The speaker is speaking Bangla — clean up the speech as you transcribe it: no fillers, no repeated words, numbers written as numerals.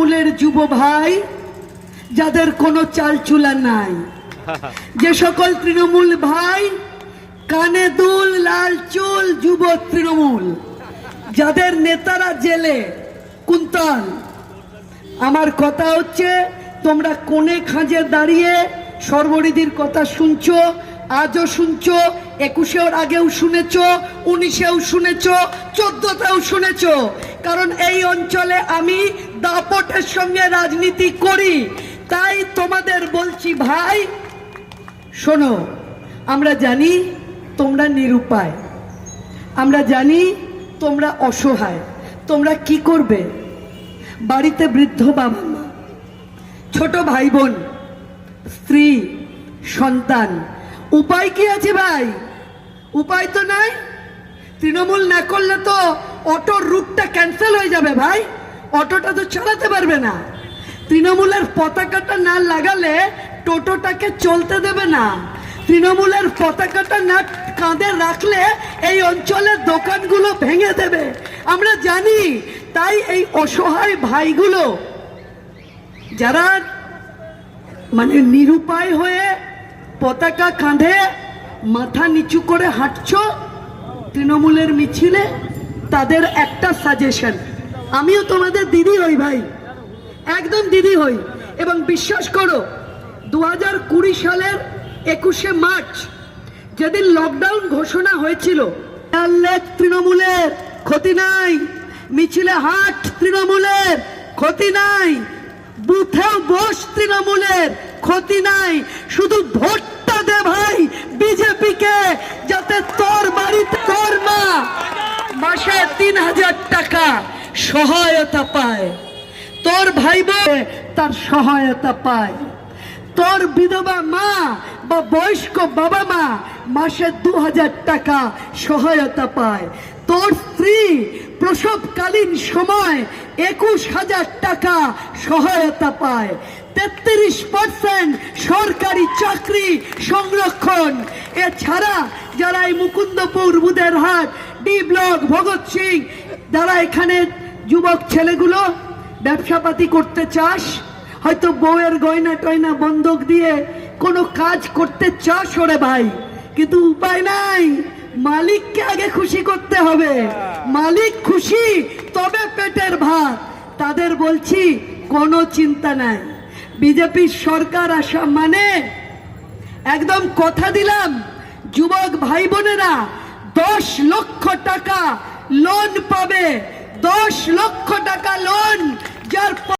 তৃণমূলের যুব ভাই যাদের কোনো চালচুলা নাই, যে সকল তৃণমূল ভাই কানে দুল লাল চুল যুব তৃণমূল, যাদের নেতারা জেলে কুন্তল, আমার কথা হচ্ছে তোমরা কোণে খাঁজে দাঁড়িয়ে সর্বরিধির কথা শুনছো, আজও শুনছো, 21-এর আগেও শুনেছ, 19-এও শুনেছ, 14তেও শুনেছ। কারণ এই অঞ্চলে আমি দাপটের সঙ্গে রাজনীতি করি, তাই তোমাদের বলছি ভাই শোনো, আমরা জানি তোমরা নিরুপায়, আমরা জানি তোমরা অসহায়। তোমরা কি করবে? বাড়িতে বৃদ্ধ বাবা মা, ছোট ভাই বোন, স্ত্রী, সন্তান, উপায় কি আছে ভাই? উপায় তো নাই। তৃণমূল না করলে তো অটোর রুটটা ক্যান্সেল হয়ে যাবে ভাই, অটোটা তো চালাতে পারবে না। তৃণমূলের পতাকাটা না লাগালে টোটোটাকে চলতে দেবে না। তৃণমূলের পতাকাটা না কাঁধে রাখলে এই অঞ্চলের দোকানগুলো ভেঙে দেবে, আমরা জানি। তাই এই অসহায় ভাইগুলো যারা মানে নিরুপায় হয়ে পতাকা কাঁধে মাথা নিচু করে হাঁটছো তৃণমূলের মিছিলে, তাদের একটা সাজেশন, আমিও তোমাদের দিদি হই ভাই, একদম দিদি হই। এবং বিশ্বাস করো 2020 সালের 21শে মার্চ যেদিন লকডাউন ঘোষণা হয়েছিল, তৃণমূলের ক্ষতি নাই, মিছিলে হাট তৃণমূলের ক্ষতি নাই, বুথেও বস তৃণমূলের ক্ষতি নাই, শুধু ভোটটা দে ভাই বিজেপিকে, যাতে তোর বাড়িতে তোর মা মাসে 3000 টাকা সহায়তা পায়, তোর ভাই বোন তার সহায়তা পায়, তোর বিধবা মা বা বয়স্ক বাবা মা মাসে 2000 টাকা সহায়তা পায়, তোর স্ত্রী প্রসবকালীন সময় 21,000 টাকা সহায়তা পায়, 33% সরকারি চাকরি সংরক্ষণ। এছাড়া যারা এই মুকুন্দপুর, বুদেরহাট, ডি ব্লক, ভগৎ সিং, যারা এখানে যুবক ছেলেগুলো ব্যবসাপাতি করতে চাস, হয়তো বউয়ের গয়না টয়না বন্ধক দিয়ে কোনো কাজ করতে চাস ওরে ভাই, কিন্তু উপায় নাই, মালিককে আগে খুশি করতে হবে, মালিক খুশি তবে পেটের ভাত। তাদের বলছি কোনো চিন্তা নাই, বিজেপির সরকার আসা মানে একদম কথা দিলাম, যুবক ভাই বোনেরা 10 লক্ষ টাকা লোন পাবে, 10 লক্ষ টাকা লোন, যার